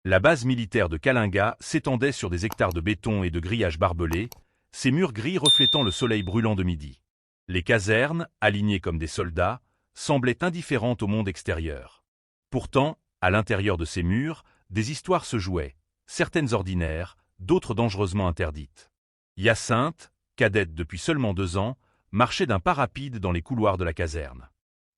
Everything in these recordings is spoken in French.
La base militaire de Kalinga s'étendait sur des hectares de béton et de grillages barbelés, ses murs gris reflétant le soleil brûlant de midi. Les casernes, alignées comme des soldats, semblaient indifférentes au monde extérieur. Pourtant, à l'intérieur de ces murs, des histoires se jouaient, certaines ordinaires, d'autres dangereusement interdites. Hyacinthe, cadette depuis seulement 2 ans, marchait d'un pas rapide dans les couloirs de la caserne.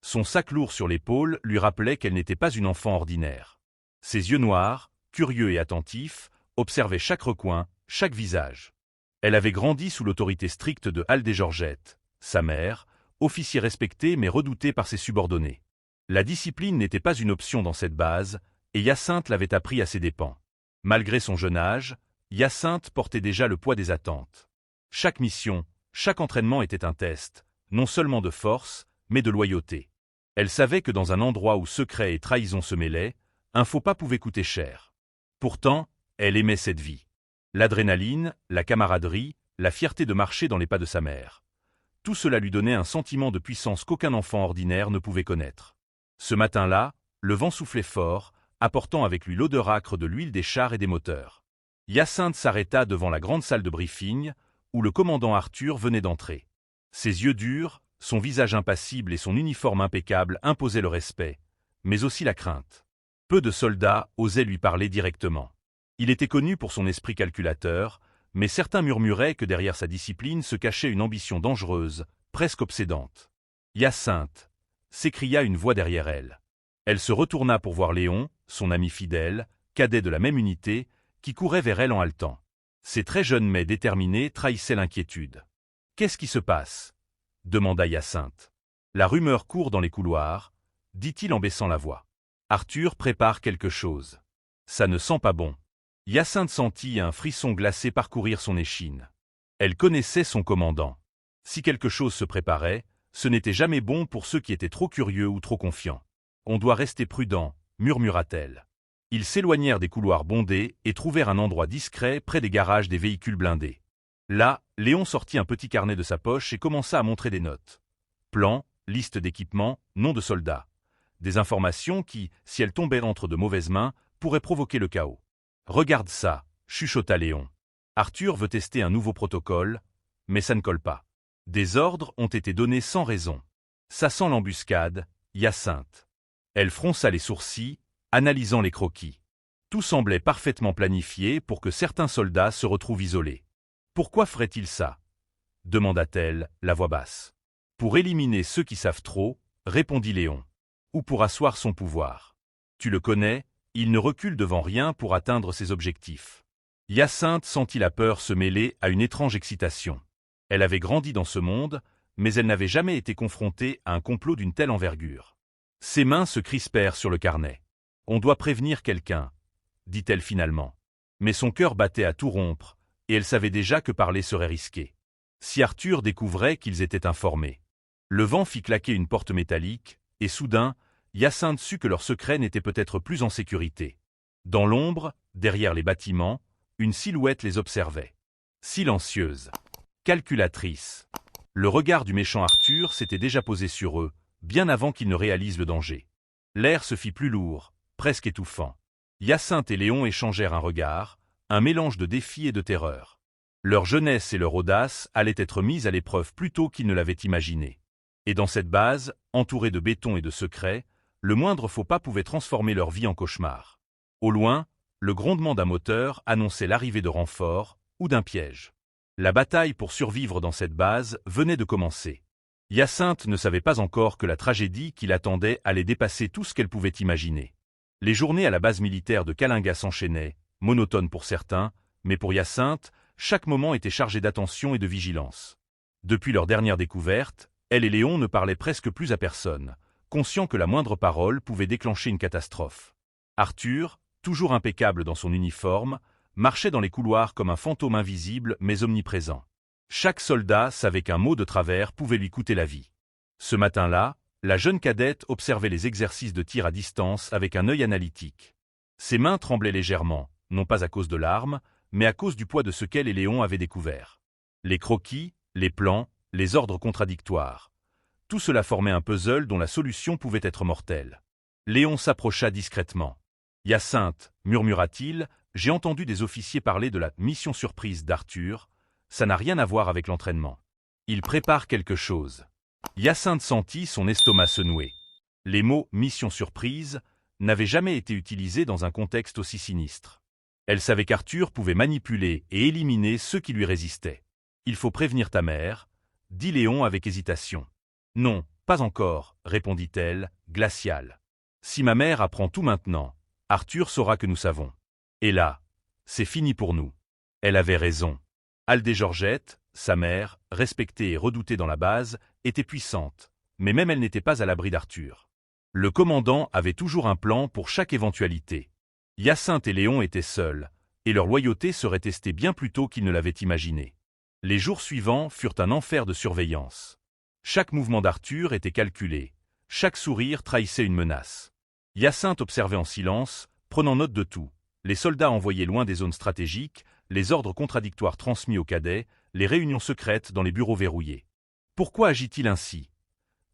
Son sac lourd sur l'épaule lui rappelait qu'elle n'était pas une enfant ordinaire. Ses yeux noirs, curieux et attentifs, observaient chaque recoin, chaque visage. Elle avait grandi sous l'autorité stricte de Aldé Georgette, sa mère, officier respecté mais redouté par ses subordonnés. La discipline n'était pas une option dans cette base, et Hyacinthe l'avait appris à ses dépens. Malgré son jeune âge, Hyacinthe portait déjà le poids des attentes. Chaque mission, chaque entraînement était un test, non seulement de force, mais de loyauté. Elle savait que dans un endroit où secret et trahison se mêlaient, un faux pas pouvait coûter cher. Pourtant, elle aimait cette vie. L'adrénaline, la camaraderie, la fierté de marcher dans les pas de sa mère. Tout cela lui donnait un sentiment de puissance qu'aucun enfant ordinaire ne pouvait connaître. Ce matin-là, le vent soufflait fort, apportant avec lui l'odeur âcre de l'huile des chars et des moteurs. Hyacinthe s'arrêta devant la grande salle de briefing, où le commandant Arthur venait d'entrer. Ses yeux durs, son visage impassible et son uniforme impeccable imposaient le respect, mais aussi la crainte. Peu de soldats osaient lui parler directement. Il était connu pour son esprit calculateur, mais certains murmuraient que derrière sa discipline se cachait une ambition dangereuse, presque obsédante. « Hyacinthe !» s'écria une voix derrière elle. Elle se retourna pour voir Léon, son ami fidèle, cadet de la même unité, qui courait vers elle en haletant. Ses très jeunes mais déterminés trahissaient l'inquiétude. « Qu'est-ce qui se passe ?» demanda Hyacinthe. « La rumeur court dans les couloirs, » dit-il en baissant la voix. « Arthur prépare quelque chose. Ça ne sent pas bon. » Hyacinthe sentit un frisson glacé parcourir son échine. Elle connaissait son commandant. Si quelque chose se préparait, ce n'était jamais bon pour ceux qui étaient trop curieux ou trop confiants. « On doit rester prudent, » murmura-t-elle. Ils s'éloignèrent des couloirs bondés et trouvèrent un endroit discret près des garages des véhicules blindés. Là, Léon sortit un petit carnet de sa poche et commença à montrer des notes. Plans, liste d'équipements, noms de soldats. Des informations qui, si elles tombaient entre de mauvaises mains, pourraient provoquer le chaos. « Regarde ça », chuchota Léon. Arthur veut tester un nouveau protocole, mais ça ne colle pas. Des ordres ont été donnés sans raison. Ça sent l'embuscade, Hyacinthe. Elle fronça les sourcils, analysant les croquis. Tout semblait parfaitement planifié pour que certains soldats se retrouvent isolés. « Pourquoi ferait-il ça ?» demanda-t-elle, la voix basse. « Pour éliminer ceux qui savent trop, » répondit Léon. « Ou pour asseoir son pouvoir. Tu le connais, il ne recule devant rien pour atteindre ses objectifs. » Hyacinthe sentit la peur se mêler à une étrange excitation. Elle avait grandi dans ce monde, mais elle n'avait jamais été confrontée à un complot d'une telle envergure. Ses mains se crispèrent sur le carnet. « On doit prévenir quelqu'un, » dit-elle finalement. Mais son cœur battait à tout rompre, et elle savait déjà que parler serait risqué. Si Arthur découvrait qu'ils étaient informés. Le vent fit claquer une porte métallique, et soudain, Hyacinthe sut que leur secret n'était peut-être plus en sécurité. Dans l'ombre, derrière les bâtiments, une silhouette les observait. Silencieuse. Calculatrice. Le regard du méchant Arthur s'était déjà posé sur eux, bien avant qu'ils ne réalisent le danger. L'air se fit plus lourd, presque étouffant. Hyacinthe et Léon échangèrent un regard, un mélange de défi et de terreur. Leur jeunesse et leur audace allaient être mises à l'épreuve plus tôt qu'ils ne l'avaient imaginé. Et dans cette base, entourée de béton et de secrets, le moindre faux pas pouvait transformer leur vie en cauchemar. Au loin, le grondement d'un moteur annonçait l'arrivée de renforts ou d'un piège. La bataille pour survivre dans cette base venait de commencer. Hyacinthe ne savait pas encore que la tragédie qui l'attendait allait dépasser tout ce qu'elle pouvait imaginer. Les journées à la base militaire de Kalinga s'enchaînaient, monotones pour certains, mais pour Hyacinthe, chaque moment était chargé d'attention et de vigilance. Depuis leur dernière découverte, elle et Léon ne parlaient presque plus à personne, conscients que la moindre parole pouvait déclencher une catastrophe. Arthur, toujours impeccable dans son uniforme, marchait dans les couloirs comme un fantôme invisible mais omniprésent. Chaque soldat savait qu'un mot de travers pouvait lui coûter la vie. Ce matin-là, la jeune cadette observait les exercices de tir à distance avec un œil analytique. Ses mains tremblaient légèrement, non pas à cause de l'arme, mais à cause du poids de ce qu'elle et Léon avaient découvert. Les croquis, les plans, les ordres contradictoires. Tout cela formait un puzzle dont la solution pouvait être mortelle. Léon s'approcha discrètement. Hyacinthe, murmura-t-il, j'ai entendu des officiers parler de la mission surprise d'Arthur, ça n'a rien à voir avec l'entraînement. Il prépare quelque chose. Hyacinthe sentit son estomac se nouer. Les mots « mission surprise » n'avaient jamais été utilisés dans un contexte aussi sinistre. Elle savait qu'Arthur pouvait manipuler et éliminer ceux qui lui résistaient. « Il faut prévenir ta mère », dit Léon avec hésitation. « Non, pas encore », répondit-elle, glaciale. « Si ma mère apprend tout maintenant, Arthur saura que nous savons. Et là, c'est fini pour nous. » Elle avait raison. Aldé-Georgette, sa mère, respectée et redoutée dans la base, était puissante, mais même elle n'était pas à l'abri d'Arthur. Le commandant avait toujours un plan pour chaque éventualité. Hyacinthe et Léon étaient seuls, et leur loyauté serait testée bien plus tôt qu'ils ne l'avaient imaginé. Les jours suivants furent un enfer de surveillance. Chaque mouvement d'Arthur était calculé, chaque sourire trahissait une menace. Hyacinthe observait en silence, prenant note de tout. Les soldats envoyés loin des zones stratégiques, les ordres contradictoires transmis aux cadets, les réunions secrètes dans les bureaux verrouillés. « Pourquoi agit-il ainsi »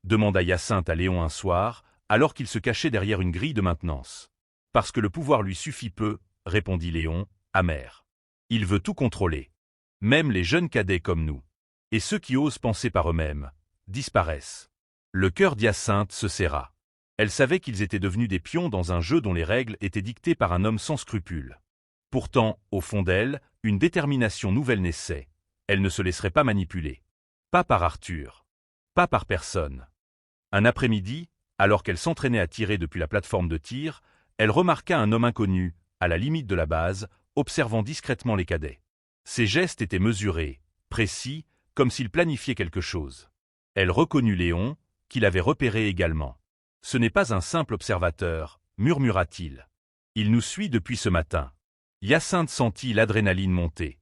demanda Hyacinthe à Léon un soir, alors qu'il se cachait derrière une grille de maintenance. « Parce que le pouvoir lui suffit peu, » répondit Léon, amer. « Il veut tout contrôler. Même les jeunes cadets comme nous. Et ceux qui osent penser par eux-mêmes disparaissent. » Le cœur d'Hyacinthe se serra. Elle savait qu'ils étaient devenus des pions dans un jeu dont les règles étaient dictées par un homme sans scrupules. Pourtant, au fond d'elle, une détermination nouvelle naissait. Elle ne se laisserait pas manipuler. Pas par Arthur. Pas par personne. Un après-midi, alors qu'elle s'entraînait à tirer depuis la plateforme de tir, elle remarqua un homme inconnu, à la limite de la base, observant discrètement les cadets. Ses gestes étaient mesurés, précis, comme s'il planifiait quelque chose. Elle reconnut Léon, qu'il avait repéré également. « Ce n'est pas un simple observateur, » murmura-t-il. « Il nous suit depuis ce matin. » Hyacinthe sentit l'adrénaline monter.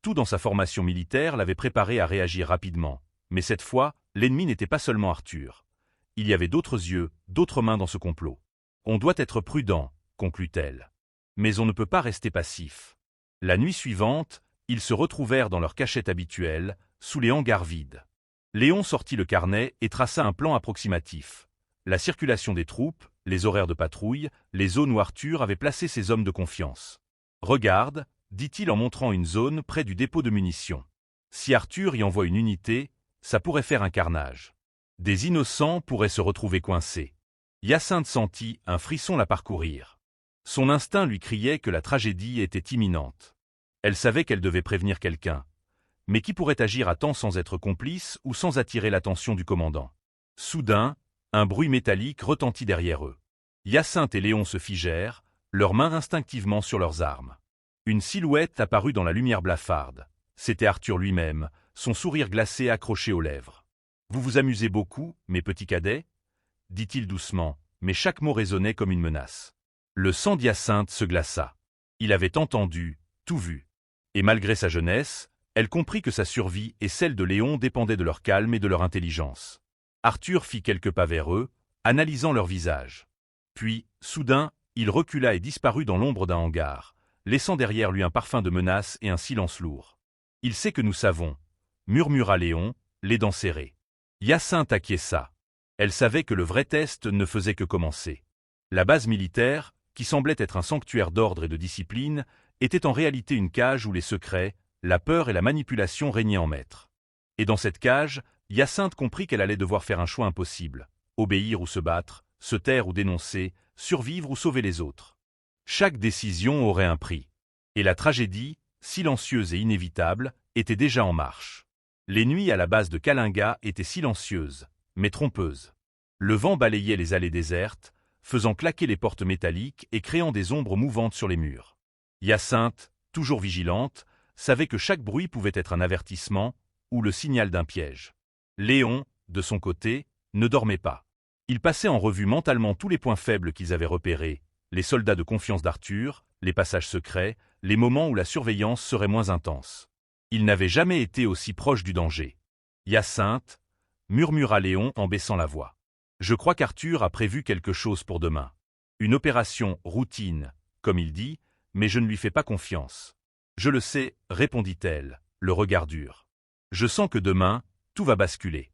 Tout dans sa formation militaire l'avait préparé à réagir rapidement. Mais cette fois, l'ennemi n'était pas seulement Arthur. Il y avait d'autres yeux, d'autres mains dans ce complot. « On doit être prudent, » conclut-elle. « Mais on ne peut pas rester passif. » La nuit suivante, ils se retrouvèrent dans leur cachette habituelle, sous les hangars vides. Léon sortit le carnet et traça un plan approximatif. La circulation des troupes, les horaires de patrouille, les zones où Arthur avait placé ses hommes de confiance. « Regarde », dit-il en montrant une zone près du dépôt de munitions. « Si Arthur y envoie une unité, ça pourrait faire un carnage. Des innocents pourraient se retrouver coincés. » Hyacinthe sentit un frisson la parcourir. Son instinct lui criait que la tragédie était imminente. Elle savait qu'elle devait prévenir quelqu'un. Mais qui pourrait agir à temps sans être complice ou sans attirer l'attention du commandant? Soudain, un bruit métallique retentit derrière eux. Hyacinthe et Léon se figèrent, leurs mains instinctivement sur leurs armes. Une silhouette apparut dans la lumière blafarde. C'était Arthur lui-même, son sourire glacé accroché aux lèvres. « Vous vous amusez beaucoup, mes petits cadets » dit-il doucement, mais chaque mot résonnait comme une menace. Le sang d'Hyacinthe se glaça. Il avait entendu, tout vu. Et malgré sa jeunesse, elle comprit que sa survie et celle de Léon dépendaient de leur calme et de leur intelligence. Arthur fit quelques pas vers eux, analysant leur visage. Puis, soudain, il recula et disparut dans l'ombre d'un hangar, laissant derrière lui un parfum de menace et un silence lourd. « Il sait que nous savons », murmura Léon, les dents serrées. Hyacinthe acquiesça. Elle savait que le vrai test ne faisait que commencer. La base militaire, qui semblait être un sanctuaire d'ordre et de discipline, était en réalité une cage où les secrets, la peur et la manipulation régnaient en maître. Et dans cette cage, Hyacinthe comprit qu'elle allait devoir faire un choix impossible. Obéir ou se battre, se taire ou dénoncer, survivre ou sauver les autres. Chaque décision aurait un prix. Et la tragédie, silencieuse et inévitable, était déjà en marche. Les nuits à la base de Kalinga étaient silencieuses, mais trompeuses. Le vent balayait les allées désertes, faisant claquer les portes métalliques et créant des ombres mouvantes sur les murs. Hyacinthe, toujours vigilante, savait que chaque bruit pouvait être un avertissement ou le signal d'un piège. Léon, de son côté, ne dormait pas. Il passait en revue mentalement tous les points faibles qu'ils avaient repérés, les soldats de confiance d'Arthur, les passages secrets, les moments où la surveillance serait moins intense. Il n'avait jamais été aussi proche du danger. « Hyacinthe » murmura Léon en baissant la voix. « Je crois qu'Arthur a prévu quelque chose pour demain. Une opération routine, comme il dit, mais je ne lui fais pas confiance. »« Je le sais, » répondit-elle, le regard dur. « Je sens que demain, tout va basculer. »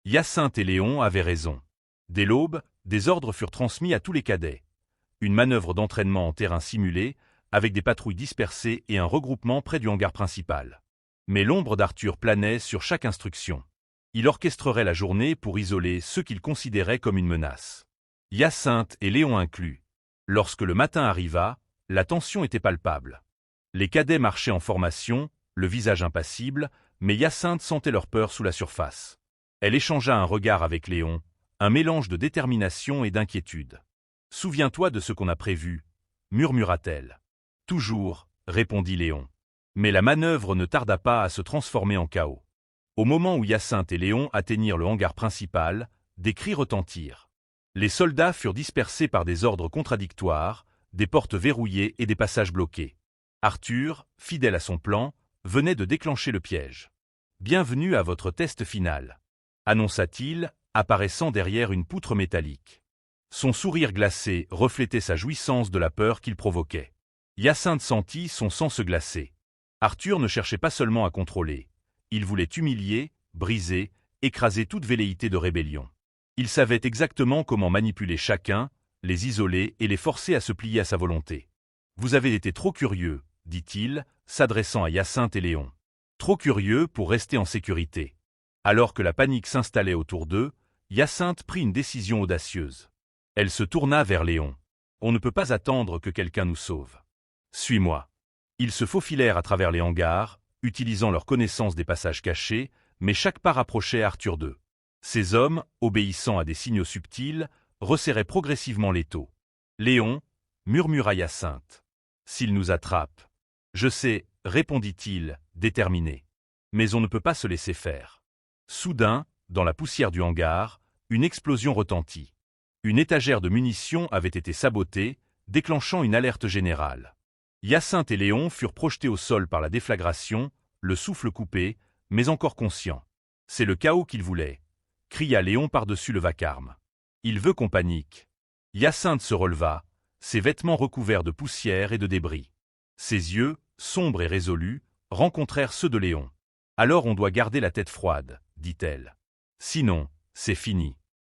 Hyacinthe et Léon avaient raison. Dès l'aube, des ordres furent transmis à tous les cadets. une manœuvre d'entraînement en terrain simulé, avec des patrouilles dispersées et un regroupement près du hangar principal. Mais l'ombre d'Arthur planait sur chaque instruction. Il orchestrerait la journée pour isoler ceux qu'il considérait comme une menace. Hyacinthe et Léon inclus. Lorsque le matin arriva, la tension était palpable. Les cadets marchaient en formation, le visage impassible, mais Hyacinthe sentait leur peur sous la surface. Elle échangea un regard avec Léon, un mélange de détermination et d'inquiétude. « Souviens-toi de ce qu'on a prévu, » murmura-t-elle. « Toujours, » répondit Léon. Mais la manœuvre ne tarda pas à se transformer en chaos. Au moment où Hyacinthe et Léon atteignirent le hangar principal, des cris retentirent. Les soldats furent dispersés par des ordres contradictoires, des portes verrouillées et des passages bloqués. Arthur, fidèle à son plan, venait de déclencher le piège. « Bienvenue à votre test final », annonça-t-il, apparaissant derrière une poutre métallique. Son sourire glacé reflétait sa jouissance de la peur qu'il provoquait. Hyacinthe sentit son sang se glacer. Arthur ne cherchait pas seulement à contrôler. Il voulait humilier, briser, écraser toute velléité de rébellion. Il savait exactement comment manipuler chacun, les isoler et les forcer à se plier à sa volonté. « Vous avez été trop curieux, » dit-il, s'adressant à Hyacinthe et Léon. Trop curieux pour rester en sécurité. Alors que la panique s'installait autour d'eux, Hyacinthe prit une décision audacieuse. Elle se tourna vers Léon. « On ne peut pas attendre que quelqu'un nous sauve. Suis-moi. » Ils se faufilèrent à travers les hangars, utilisant leur connaissance des passages cachés, mais chaque pas rapprochait Arthur d'eux. Ces hommes, obéissant à des signaux subtils, resserraient progressivement l'étau. « Léon, » murmura Hyacinthe. « S'il nous attrape. »« Je sais, » répondit-il, déterminé. « Mais on ne peut pas se laisser faire. » Soudain, dans la poussière du hangar, une explosion retentit. Une étagère de munitions avait été sabotée, déclenchant une alerte générale. Hyacinthe et Léon furent projetés au sol par la déflagration, le souffle coupé, mais encore conscients. « C'est le chaos qu'il voulait », cria Léon par-dessus le vacarme. « Il veut qu'on panique. » Hyacinthe se releva, ses vêtements recouverts de poussière et de débris. Ses yeux, sombres et résolus, rencontrèrent ceux de Léon. « Alors on doit garder la tête froide, » dit-elle. « Sinon, c'est fini. »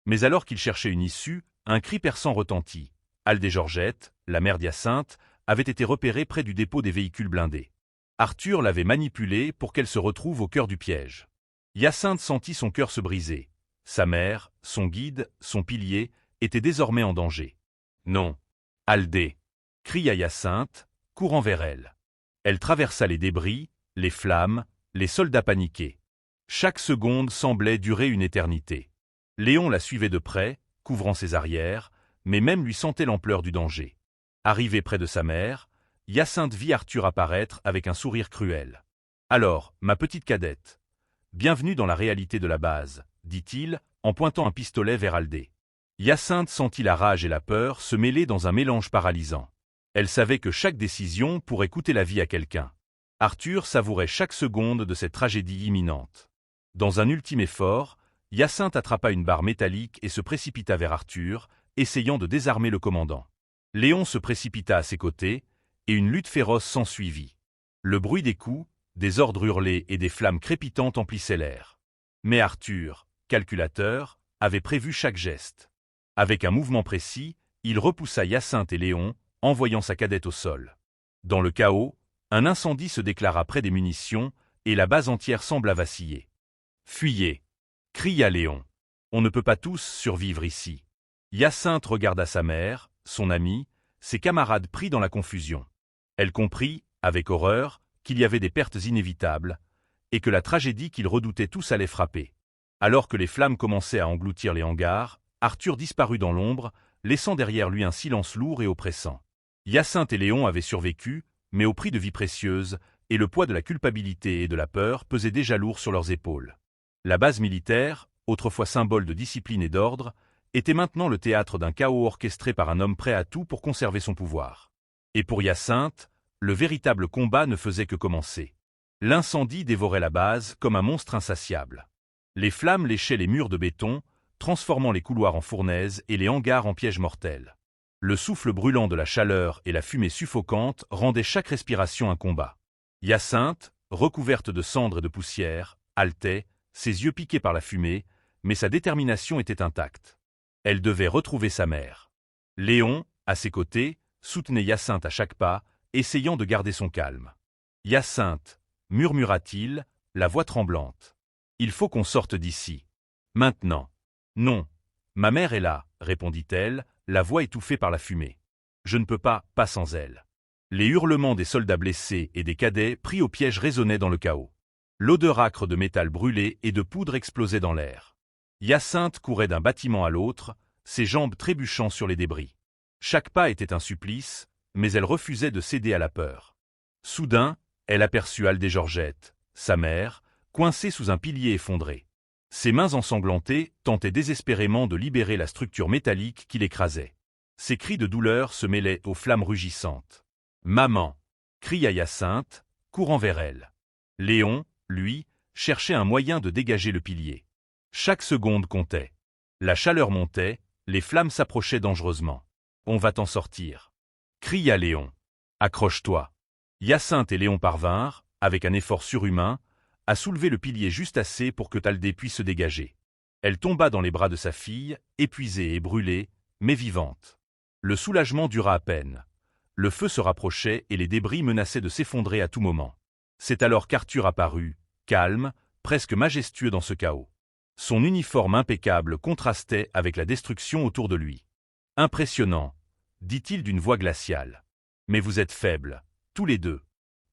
Mais alors qu'il cherchait une issue, un cri perçant retentit. Aldé Georgette, la mère d'Hyacinthe, avait été repérée près du dépôt des véhicules blindés. Arthur l'avait manipulée pour qu'elle se retrouve au cœur du piège. Hyacinthe sentit son cœur se briser. Sa mère, son guide, son pilier, étaient désormais en danger. « Non, Aldé !» cria Hyacinthe, courant vers elle. Elle traversa les débris, les flammes, les soldats paniqués. Chaque seconde semblait durer une éternité. Léon la suivait de près, couvrant ses arrières, mais même lui sentait l'ampleur du danger. Arrivé près de sa mère, Hyacinthe vit Arthur apparaître avec un sourire cruel. « Alors, ma petite cadette, bienvenue dans la réalité de la base, » dit-il, en pointant un pistolet vers Aldé. Hyacinthe sentit la rage et la peur se mêler dans un mélange paralysant. Elle savait que chaque décision pourrait coûter la vie à quelqu'un. Arthur savourait chaque seconde de cette tragédie imminente. Dans un ultime effort, Hyacinthe attrapa une barre métallique et se précipita vers Arthur, essayant de désarmer le commandant. Léon se précipita à ses côtés, et une lutte féroce s'ensuivit. Le bruit des coups, des ordres hurlés et des flammes crépitantes emplissaient l'air. Mais Arthur, calculateur, avait prévu chaque geste. Avec un mouvement précis, il repoussa Hyacinthe et Léon, envoyant sa cadette au sol. Dans le chaos, un incendie se déclara près des munitions, et la base entière sembla vaciller. « Fuyez !» cria Léon. « On ne peut pas tous survivre ici. » Hyacinthe regarda sa mère, son ami, ses camarades pris dans la confusion. Elle comprit, avec horreur, qu'il y avait des pertes inévitables, et que la tragédie qu'ils redoutaient tous allait frapper. Alors que les flammes commençaient à engloutir les hangars, Arthur disparut dans l'ombre, laissant derrière lui un silence lourd et oppressant. Hyacinthe et Léon avaient survécu, mais au prix de vies précieuses, et le poids de la culpabilité et de la peur pesait déjà lourd sur leurs épaules. La base militaire, autrefois symbole de discipline et d'ordre, était maintenant le théâtre d'un chaos orchestré par un homme prêt à tout pour conserver son pouvoir. Et pour Hyacinthe, le véritable combat ne faisait que commencer. L'incendie dévorait la base comme un monstre insatiable. Les flammes léchaient les murs de béton, transformant les couloirs en fournaises et les hangars en pièges mortels. Le souffle brûlant de la chaleur et la fumée suffocante rendaient chaque respiration un combat. Hyacinthe, recouverte de cendres et de poussière, haletait, ses yeux piqués par la fumée, mais sa détermination était intacte. Elle devait retrouver sa mère. Léon, À ses côtés, soutenait Hyacinthe à chaque pas, essayant de garder son calme. « Hyacinthe, murmura-t-il, la voix tremblante. Il faut qu'on sorte d'ici. Maintenant. » « Non. Ma mère est là, répondit-elle, la voix étouffée par la fumée. Je ne peux pas sans elle. » Les hurlements des soldats blessés et des cadets pris au piège résonnaient dans le chaos. L'odeur âcre de métal brûlé et de poudre explosait dans l'air. Hyacinthe courait d'un bâtiment à l'autre, ses jambes trébuchant sur les débris. Chaque pas était un supplice, mais elle refusait de céder à la peur. Soudain, elle aperçut Aldé Georgette, sa mère, coincée sous un pilier effondré. Ses mains ensanglantées tentaient désespérément de libérer la structure métallique qui l'écrasait. Ses cris de douleur se mêlaient aux flammes rugissantes. « Maman !» cria Hyacinthe, courant vers elle. Léon, lui, cherchait un moyen de dégager le pilier. Chaque seconde comptait. La chaleur montait, les flammes s'approchaient dangereusement. « On va t'en sortir !» cria Léon. « Accroche-toi !» Hyacinthe et Léon parvinrent, avec un effort surhumain, à soulever le pilier juste assez pour que Aldé puisse se dégager. Elle tomba dans les bras de sa fille, épuisée et brûlée, mais vivante. Le soulagement dura à peine. Le feu se rapprochait et les débris menaçaient de s'effondrer à tout moment. C'est alors qu'Arthur apparut, calme, presque majestueux dans ce chaos. Son uniforme impeccable contrastait avec la destruction autour de lui. « Impressionnant, » dit-il d'une voix glaciale. « Mais vous êtes faibles, tous les deux.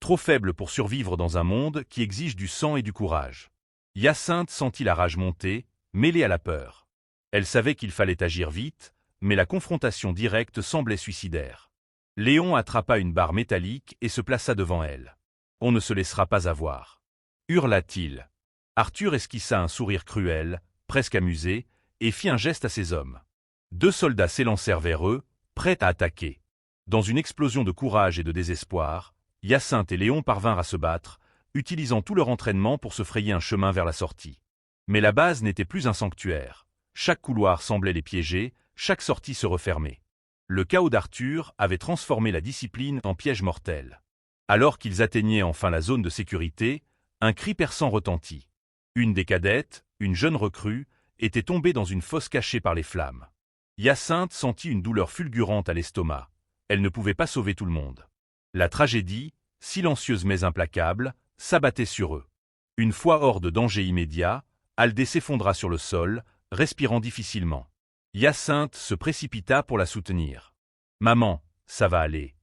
Trop faibles pour survivre dans un monde qui exige du sang et du courage. » Hyacinthe sentit la rage monter, mêlée à la peur. Elle savait qu'il fallait agir vite, mais la confrontation directe semblait suicidaire. Léon attrapa une barre métallique et se plaça devant elle. « On ne se laissera pas avoir. » hurla-t-il. Arthur esquissa un sourire cruel, presque amusé, et fit un geste à ses hommes. 2 soldats s'élancèrent vers eux, prêts à attaquer. Dans une explosion de courage et de désespoir, Hyacinthe et Léon parvinrent à se battre, utilisant tout leur entraînement pour se frayer un chemin vers la sortie. Mais la base n'était plus un sanctuaire. Chaque couloir semblait les piéger, chaque sortie se refermait. Le chaos d'Arthur avait transformé la discipline en piège mortel. Alors qu'ils atteignaient enfin la zone de sécurité, un cri perçant retentit. Une des cadettes, une jeune recrue, était tombée dans une fosse cachée par les flammes. Hyacinthe sentit une douleur fulgurante à l'estomac. Elle ne pouvait pas sauver tout le monde. La tragédie, silencieuse mais implacable, s'abattait sur eux. Une fois hors de danger immédiat, Aldé s'effondra sur le sol, respirant difficilement. Hyacinthe se précipita pour la soutenir. « Maman, ça va aller.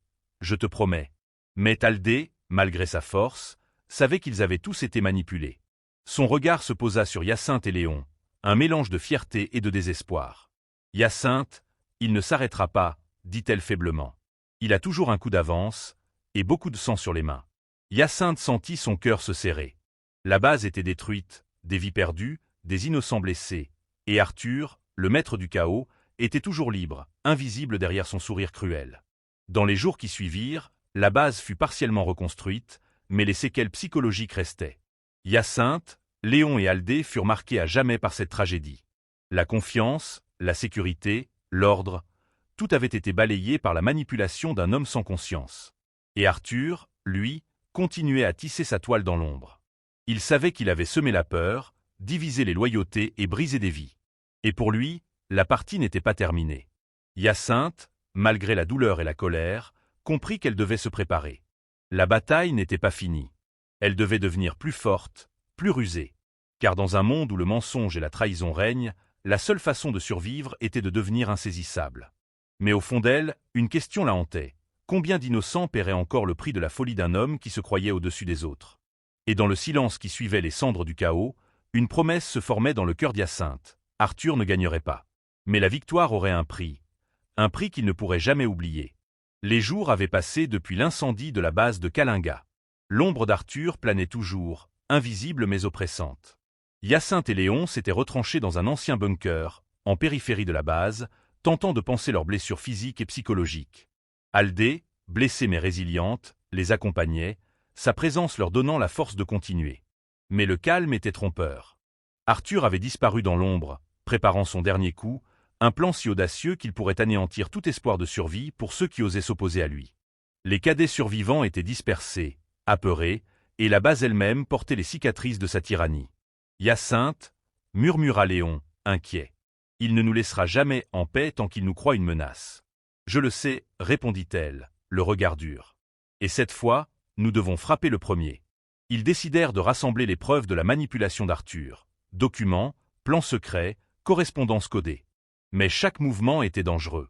Je te promets. » Mais Aldé, malgré sa force, savait qu'ils avaient tous été manipulés. Son regard se posa sur Hyacinthe et Léon, un mélange de fierté et de désespoir. « Hyacinthe, il ne s'arrêtera pas, » dit-elle faiblement. « Il a toujours un coup d'avance, et beaucoup de sang sur les mains. » Hyacinthe sentit son cœur se serrer. La base était détruite, des vies perdues, des innocents blessés, et Arthur, le maître du chaos, était toujours libre, invisible derrière son sourire cruel. Dans les jours qui suivirent, la base fut partiellement reconstruite, mais les séquelles psychologiques restaient. Hyacinthe, Léon et Aldé furent marqués à jamais par cette tragédie. La confiance, la sécurité, l'ordre, tout avait été balayé par la manipulation d'un homme sans conscience. Et Arthur, lui, continuait à tisser sa toile dans l'ombre. Il savait qu'il avait semé la peur, divisé les loyautés et brisé des vies. Et pour lui, la partie n'était pas terminée. Hyacinthe, malgré la douleur et la colère, comprit qu'elle devait se préparer. La bataille n'était pas finie. Elle devait devenir plus forte, plus rusée. Car dans un monde où le mensonge et la trahison règnent, la seule façon de survivre était de devenir insaisissable. Mais au fond d'elle, une question la hantait. Combien d'innocents paieraient encore le prix de la folie d'un homme qui se croyait au-dessus des autres? Et dans le silence qui suivait les cendres du chaos, une promesse se formait dans le cœur d'Hyacinthe. Arthur ne gagnerait pas. Mais la victoire aurait un prix qu'il ne pourrait jamais oublier. Les jours avaient passé depuis l'incendie de la base de Kalinga. L'ombre d'Arthur planait toujours, invisible mais oppressante. Hyacinthe et Léon s'étaient retranchés dans un ancien bunker, en périphérie de la base, tentant de panser leurs blessures physiques et psychologiques. Aldé, blessée mais résiliente, les accompagnait, sa présence leur donnant la force de continuer. Mais le calme était trompeur. Arthur avait disparu dans l'ombre, préparant son dernier coup, un plan si audacieux qu'il pourrait anéantir tout espoir de survie pour ceux qui osaient s'opposer à lui. Les cadets survivants étaient dispersés, apeurés, et la base elle-même portait les cicatrices de sa tyrannie. « Hyacinthe, » murmura Léon, inquiet. « Il ne nous laissera jamais en paix tant qu'il nous croit une menace. » Je le sais, répondit-elle, le regard dur. Et cette fois, nous devons frapper le premier. Ils décidèrent de rassembler les preuves de la manipulation d'Arthur. Documents, plans secrets, correspondances codées. Mais chaque mouvement était dangereux.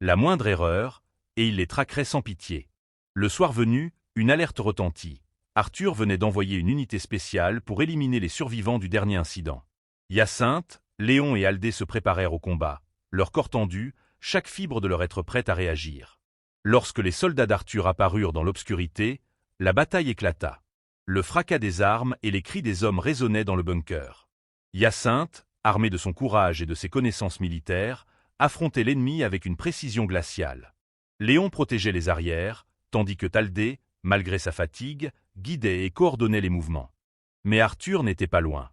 La moindre erreur, et il les traquerait sans pitié. Le soir venu, une alerte retentit. Arthur venait d'envoyer une unité spéciale pour éliminer les survivants du dernier incident. Hyacinthe, Léon et Aldé se préparèrent au combat, leur corps tendu, chaque fibre de leur être prête à réagir. Lorsque les soldats d'Arthur apparurent dans l'obscurité, la bataille éclata. Le fracas des armes et les cris des hommes résonnaient dans le bunker. Hyacinthe, armé de son courage et de ses connaissances militaires, affrontait l'ennemi avec une précision glaciale. Léon protégeait les arrières, tandis que Taldé, malgré sa fatigue, guidait et coordonnait les mouvements. Mais Arthur n'était pas loin.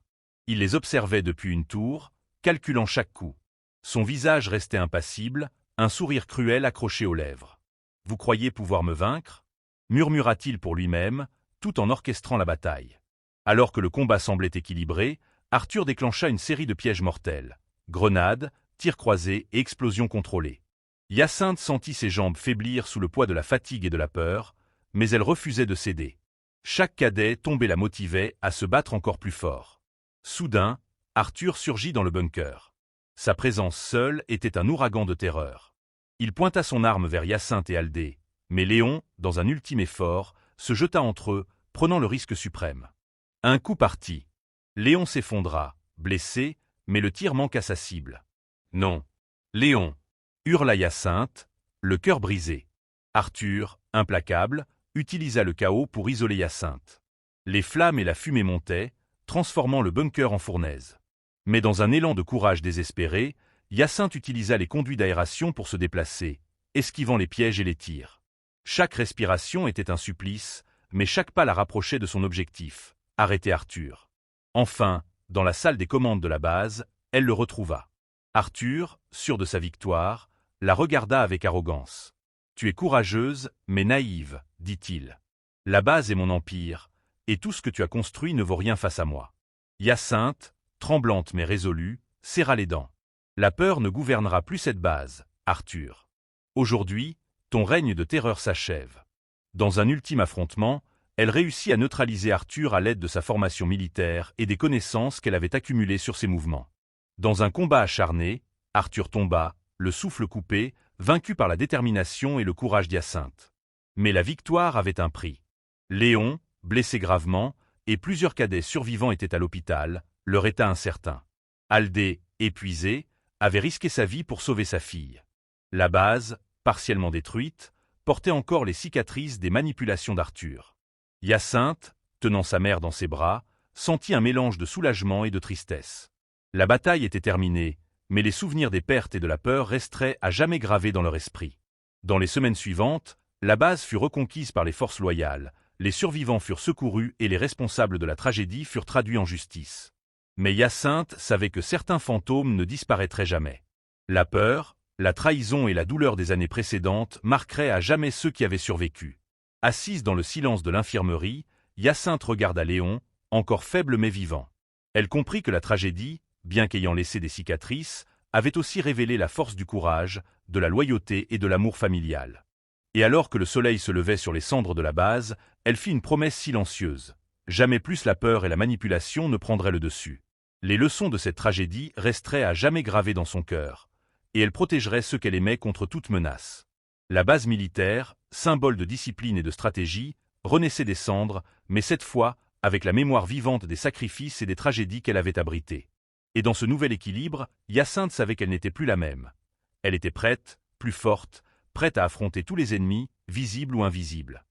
Il les observait depuis une tour, calculant chaque coup. Son visage restait impassible, un sourire cruel accroché aux lèvres. « Vous croyez pouvoir me vaincre » murmura-t-il pour lui-même, tout en orchestrant la bataille. Alors que le combat semblait équilibré, Arthur déclencha une série de pièges mortels. Grenades, tirs croisés et explosions contrôlées. Hyacinthe sentit ses jambes faiblir sous le poids de la fatigue et de la peur, mais elle refusait de céder. Chaque cadet tombé la motivait à se battre encore plus fort. Soudain, Arthur surgit dans le bunker. Sa présence seule était un ouragan de terreur. Il pointa son arme vers Hyacinthe et Aldé, mais Léon, dans un ultime effort, se jeta entre eux, prenant le risque suprême. Un coup partit. Léon s'effondra, blessé, mais le tir manqua sa cible. « Non, Léon !» hurla Hyacinthe, le cœur brisé. Arthur, implacable, utilisa le chaos pour isoler Hyacinthe. Les flammes et la fumée montaient, transformant le bunker en fournaise. Mais dans un élan de courage désespéré, Hyacinthe utilisa les conduits d'aération pour se déplacer, esquivant les pièges et les tirs. Chaque respiration était un supplice, mais chaque pas la rapprochait de son objectif, arrêter Arthur. Enfin, dans la salle des commandes de la base, elle le retrouva. Arthur, sûr de sa victoire, la regarda avec arrogance. « Tu es courageuse, mais naïve, dit-il. La base est mon empire, et tout ce que tu as construit ne vaut rien face à moi. » Hyacinthe, tremblante mais résolue, serra les dents. « La peur ne gouvernera plus cette base, Arthur. Aujourd'hui, ton règne de terreur s'achève. » Dans un ultime affrontement, elle réussit à neutraliser Arthur à l'aide de sa formation militaire et des connaissances qu'elle avait accumulées sur ses mouvements. Dans un combat acharné, Arthur tomba, le souffle coupé, vaincu par la détermination et le courage d'Hyacinthe. Mais la victoire avait un prix. Léon, blessé gravement, et plusieurs cadets survivants étaient à l'hôpital, leur état incertain. Aldé, épuisé, avait risqué sa vie pour sauver sa fille. La base, partiellement détruite, portait encore les cicatrices des manipulations d'Arthur. Hyacinthe, tenant sa mère dans ses bras, sentit un mélange de soulagement et de tristesse. La bataille était terminée, mais les souvenirs des pertes et de la peur resteraient à jamais gravés dans leur esprit. Dans les semaines suivantes, la base fut reconquise par les forces loyales, les survivants furent secourus et les responsables de la tragédie furent traduits en justice. Mais Hyacinthe savait que certains fantômes ne disparaîtraient jamais. La peur, la trahison et la douleur des années précédentes marqueraient à jamais ceux qui avaient survécu. Assise dans le silence de l'infirmerie, Hyacinthe regarda Léon, encore faible mais vivant. Elle comprit que la tragédie, bien qu'ayant laissé des cicatrices, avait aussi révélé la force du courage, de la loyauté et de l'amour familial. Et alors que le soleil se levait sur les cendres de la base, elle fit une promesse silencieuse. Jamais plus la peur et la manipulation ne prendraient le dessus. Les leçons de cette tragédie resteraient à jamais gravées dans son cœur, et elle protégerait ceux qu'elle aimait contre toute menace. La base militaire, symbole de discipline et de stratégie, renaissait des cendres, mais cette fois, avec la mémoire vivante des sacrifices et des tragédies qu'elle avait abritées. Et dans ce nouvel équilibre, Hyacinthe savait qu'elle n'était plus la même. Elle était prête, plus forte, prête à affronter tous les ennemis, visibles ou invisibles.